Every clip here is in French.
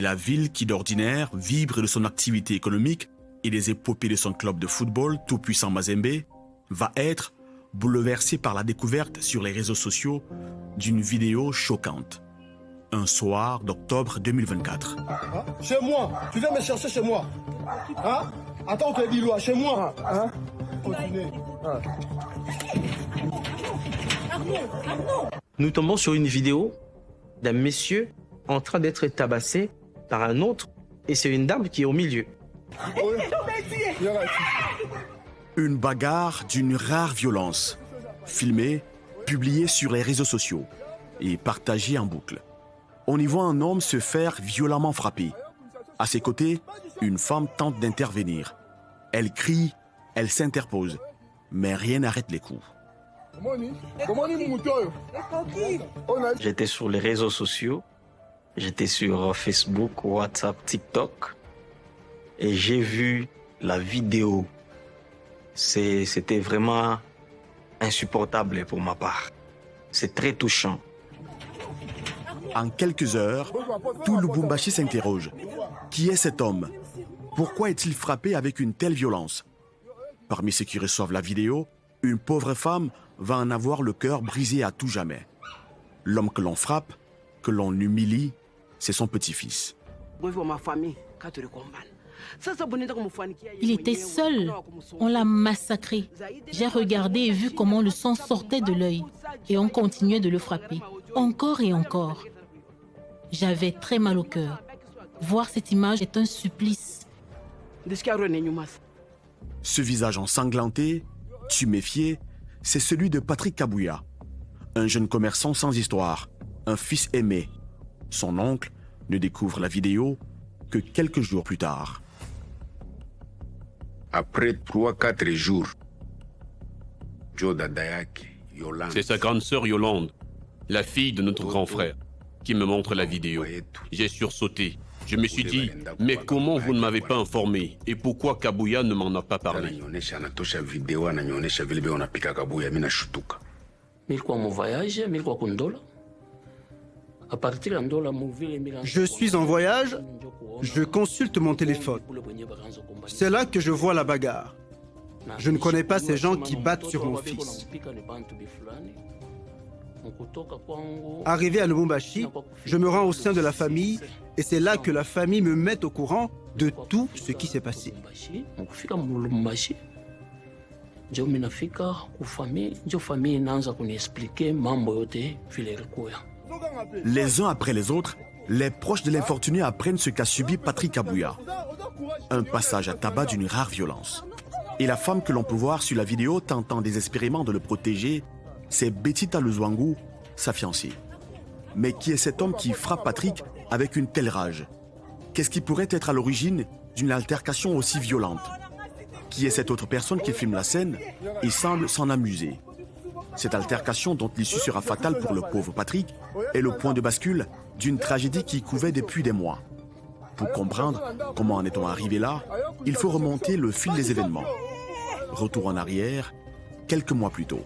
La ville qui d'ordinaire vibre de son activité économique et des épopées de son club de football tout-puissant Mazembe va être bouleversée par la découverte sur les réseaux sociaux d'une vidéo choquante. Un soir d'octobre 2024. Chez moi, tu viens me chercher chez moi. Hein? Attends, tu es dit chez moi. Hein? Continuez. Nous tombons sur une vidéo d'un monsieur en train d'être tabassé par un autre et c'est une dame qui est au milieu. Une bagarre d'une rare violence, filmée, publiée sur les réseaux sociaux et partagée en boucle. On y voit un homme se faire violemment frapper. À ses côtés, une femme tente d'intervenir. Elle crie, elle s'interpose, mais rien n'arrête les coups. J'étais sur les réseaux sociaux, j'étais sur Facebook, WhatsApp, TikTok et j'ai vu la vidéo. C'était vraiment insupportable pour ma part. C'est très touchant. En quelques heures, tout Lubumbashi s'interroge. Qui est cet homme? Pourquoi est-il frappé avec une telle violence? Parmi ceux qui reçoivent la vidéo, une pauvre femme va en avoir le cœur brisé à tout jamais. L'homme que l'on frappe, que l'on humilie, c'est son petit-fils. Il était seul. On l'a massacré. J'ai regardé et vu comment le sang sortait de l'œil. Et on continuait de le frapper. Encore et encore. J'avais très mal au cœur. Voir cette image est un supplice. Ce visage ensanglanté, tuméfié, c'est celui de Patrick Kabouya. Un jeune commerçant sans histoire, un fils aimé. Son oncle ne découvre la vidéo que quelques jours plus tard. Après 3-4 jours, c'est sa grande sœur Yolande, la fille de notre grand frère, qui me montre la vidéo. J'ai sursauté. Je me suis dit, mais comment vous ne m'avez pas informé et pourquoi Kabouya ne m'en a pas parlé? Je suis en voyage, je consulte mon téléphone. C'est là que je vois la bagarre. Je ne connais pas ces gens qui battent sur mon fils. Arrivé à Lubumbashi, je me rends au sein de la famille et c'est là que la famille me met au courant de tout ce qui s'est passé. Les uns après les autres, les proches de l'infortuné apprennent ce qu'a subi Patrick Kabouya. Un passage à tabac d'une rare violence. Et la femme que l'on peut voir sur la vidéo tentant désespérément de le protéger, c'est Betita Luzwangu, sa fiancée. Mais qui est cet homme qui frappe Patrick avec une telle rage? Qu'est-ce qui pourrait être à l'origine d'une altercation aussi violente? Qui est cette autre personne qui filme la scène et semble s'en amuser? Cette altercation, dont l'issue sera fatale pour le pauvre Patrick, est le point de bascule d'une tragédie qui couvait depuis des mois. Pour comprendre comment en est-on arrivé là, il faut remonter le fil des événements. Retour en arrière, quelques mois plus tôt.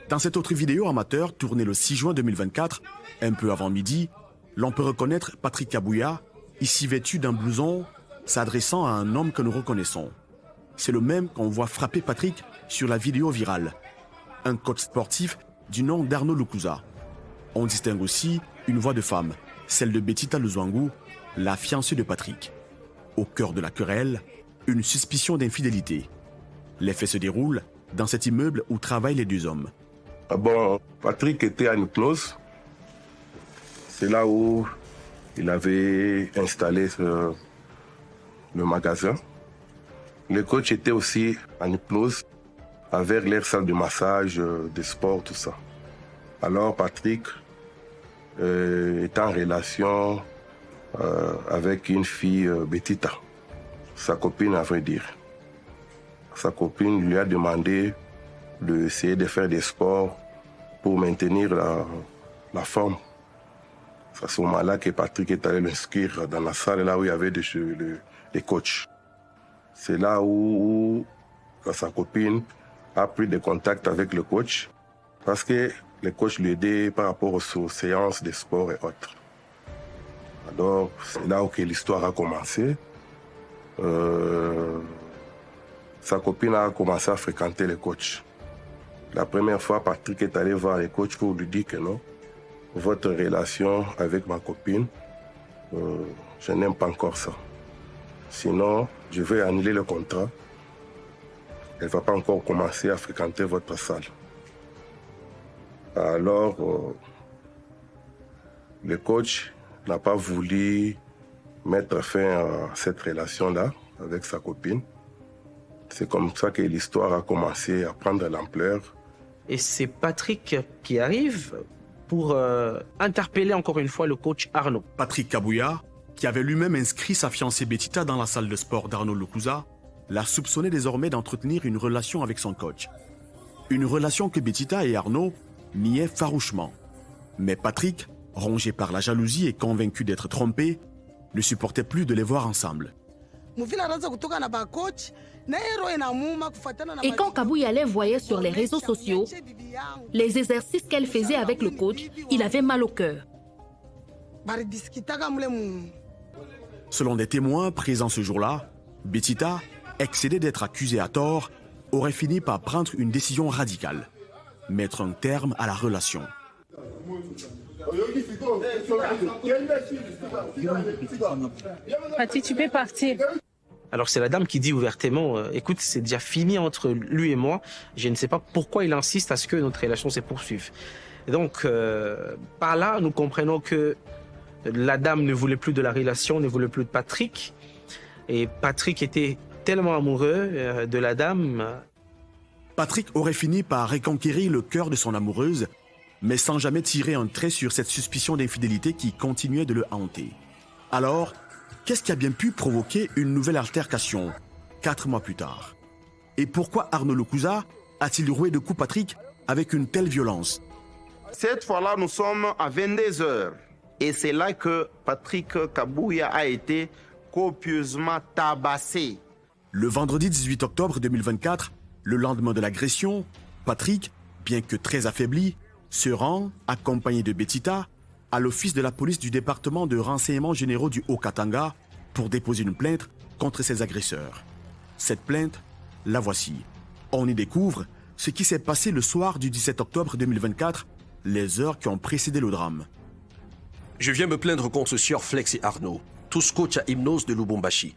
Dans cette autre vidéo amateur tournée le 6 juin 2024, un peu avant midi, l'on peut reconnaître Patrick Kabouya, ici vêtu d'un blouson, s'adressant à un homme que nous reconnaissons. C'est le même qu'on voit frapper Patrick sur la vidéo virale. Un coach sportif du nom d'Arnaud Lukuza. On distingue aussi une voix de femme, celle de Betita Luzwangu, la fiancée de Patrick. Au cœur de la querelle, une suspicion d'infidélité. Les faits se déroulent dans cet immeuble où travaillent les deux hommes. Bon, Patrick était à une close. C'est là où il avait installé le magasin. Le coach était aussi à une close avec leur salle de massage, de sport, tout ça. Alors Patrick est en relation avec une fille, Betita, sa copine à vrai dire. Sa copine lui a demandé d'essayer de faire des sports pour maintenir la forme. C'est à ce moment-là que Patrick est allé l'inscrire dans la salle là où il y avait des coachs. C'est là où sa copine a pris des contacts avec le coach parce que le coach lui aidait par rapport aux séances de sport et autres. Alors, c'est là où l'histoire a commencé. Sa copine a commencé à fréquenter le coach. La première fois, Patrick est allé voir le coach pour lui dire que non, votre relation avec ma copine, je n'aime pas encore ça. Sinon, je vais annuler le contrat. Elle ne va pas encore commencer à fréquenter votre salle. Alors, le coach n'a pas voulu mettre fin à cette relation-là avec sa copine. C'est comme ça que l'histoire a commencé à prendre l'ampleur. Et c'est Patrick qui arrive pour interpeller encore une fois le coach Arnaud. Patrick Kabouya, qui avait lui-même inscrit sa fiancée Betita dans la salle de sport d'Arnaud Loukouza, l'a soupçonné désormais d'entretenir une relation avec son coach. Une relation que Betita et Arnaud niaient farouchement. Mais Patrick, rongé par la jalousie et convaincu d'être trompé, ne supportait plus de les voir ensemble. Et quand Kabouya les voyait sur les réseaux sociaux, les exercices qu'elle faisait avec le coach, il avait mal au cœur. Selon des témoins présents ce jour-là, Betita, excédée d'être accusée à tort, aurait fini par prendre une décision radicale, mettre un terme à la relation. Patrick, tu peux partir. Alors c'est la dame qui dit ouvertement, écoute, c'est déjà fini entre lui et moi, je ne sais pas pourquoi il insiste à ce que notre relation se poursuive. Et donc, par là, nous comprenons que la dame ne voulait plus de la relation, ne voulait plus de Patrick, et Patrick était tellement amoureux de la dame. Patrick aurait fini par reconquérir le cœur de son amoureuse, mais sans jamais tirer un trait sur cette suspicion d'infidélité qui continuait de le hanter. Alors, qu'est-ce qui a bien pu provoquer une nouvelle altercation 4 mois plus tard? Et pourquoi Arnaud Loukouza a-t-il roué de coups Patrick avec une telle violence? Cette fois-là, nous sommes à 22 heures. Et c'est là que Patrick Kabouya a été copieusement tabassé. Le vendredi 18 octobre 2024, le lendemain de l'agression, Patrick, bien que très affaibli, se rend, accompagné de Betita, à l'office de la police du département de renseignements généraux du Haut-Katanga pour déposer une plainte contre ses agresseurs. Cette plainte, la voici. On y découvre ce qui s'est passé le soir du 17 octobre 2024, les heures qui ont précédé le drame. Je viens me plaindre contre Sieur Flex et Arnaud, tous coachs à Hypnose de Lubumbashi,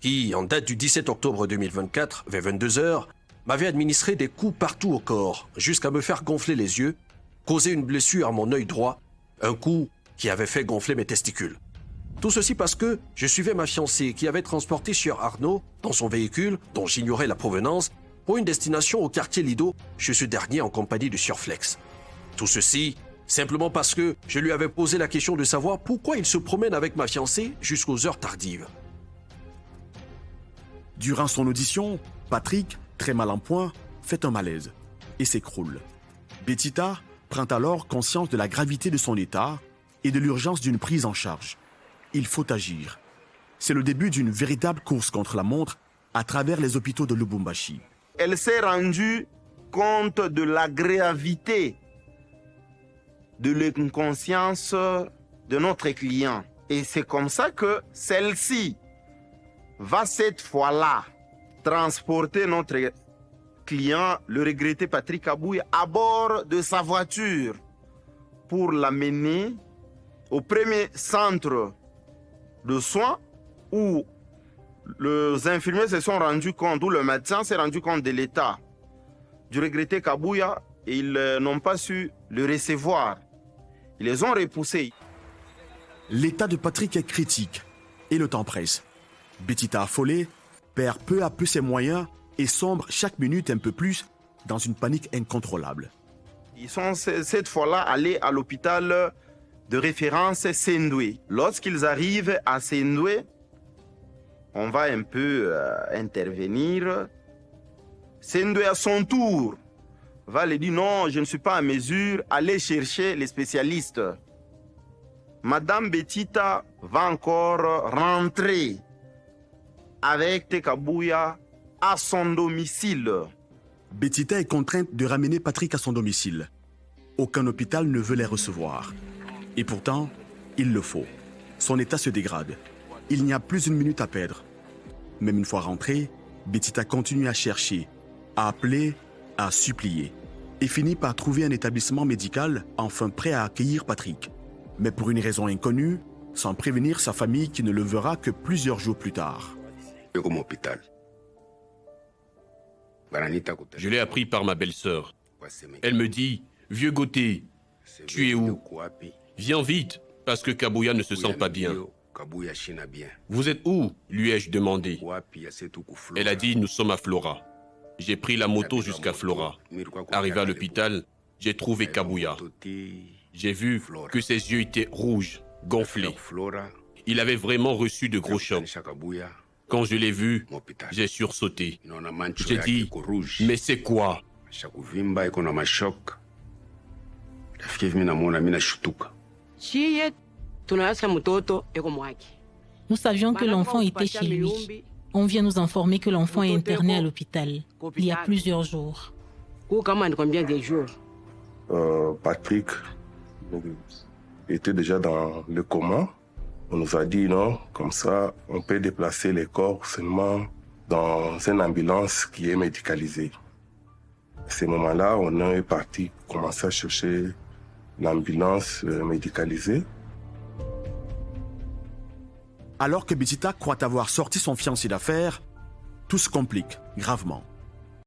qui, en date du 17 octobre 2024, vers 22 heures, m'avaient administré des coups partout au corps, jusqu'à me faire gonfler les yeux, causer une blessure à mon œil droit, un coup qui avait fait gonfler mes testicules. Tout ceci parce que je suivais ma fiancée qui avait transporté Sieur Arnaud dans son véhicule, dont j'ignorais la provenance, pour une destination au quartier Lido, chez ce dernier en compagnie de Sieur Flex. Tout ceci simplement parce que je lui avais posé la question de savoir pourquoi il se promène avec ma fiancée jusqu'aux heures tardives. Durant son audition, Patrick, très mal en point, fait un malaise et s'écroule. Betita prend alors conscience de la gravité de son état et de l'urgence d'une prise en charge. Il faut agir. C'est le début d'une véritable course contre la montre à travers les hôpitaux de Lubumbashi. Elle s'est rendue compte de la gravité de l'inconscience de notre client. Et c'est comme ça que celle-ci va cette fois-là transporter notre client, le regretté Patrick Kabouya, à bord de sa voiture pour l'amener au premier centre de soins où les infirmiers se sont rendus compte, où le médecin s'est rendu compte de l'état du regretté Kabouya et ils n'ont pas su le recevoir. Ils les ont repoussés. L'état de Patrick est critique et le temps presse. Betita affolée perd peu à peu ses moyens et sombre chaque minute un peu plus dans une panique incontrôlable. Ils sont cette fois-là allés à l'hôpital de référence Sendoué. Lorsqu'ils arrivent à Sendoué, on va un peu intervenir. Sendoué à son tour va lui dire non, je ne suis pas à mesure, allez chercher les spécialistes. Madame Betita va encore rentrer avec Kabouya à son domicile. Betita est contrainte de ramener Patrick à son domicile. Aucun hôpital ne veut les recevoir. Et pourtant, il le faut. Son état se dégrade. Il n'y a plus une minute à perdre. Même une fois rentré, Betita continue à chercher, à appeler, à supplier. Et finit par trouver un établissement médical enfin prêt à accueillir Patrick. Mais pour une raison inconnue, sans prévenir sa famille qui ne le verra que plusieurs jours plus tard. Je l'ai appris par ma belle-sœur. Elle me dit, « Vieux Gauthier, tu es où? Viens vite, parce que Kabuya ne se sent pas bien. » « Vous êtes où ?» lui ai-je demandé. Elle a dit, « Nous sommes à Flora. » J'ai pris la moto jusqu'à Flora. Arrivé à l'hôpital, j'ai trouvé Kabuya. J'ai vu que ses yeux étaient rouges, gonflés. Il avait vraiment reçu de gros chocs. Quand je l'ai vu, j'ai sursauté. J'ai dit, « Mais c'est quoi ?» Nous savions que l'enfant était chez lui. On vient nous informer que l'enfant est interné à l'hôpital il y a plusieurs jours. Patrick était déjà dans le coma. On nous a dit non, comme ça, on peut déplacer les corps seulement dans une ambulance qui est médicalisée. À ce moment-là, on est parti commencer à chercher l'ambulance médicalisée. Alors que Betita croit avoir sorti son fiancé d'affaires, tout se complique gravement.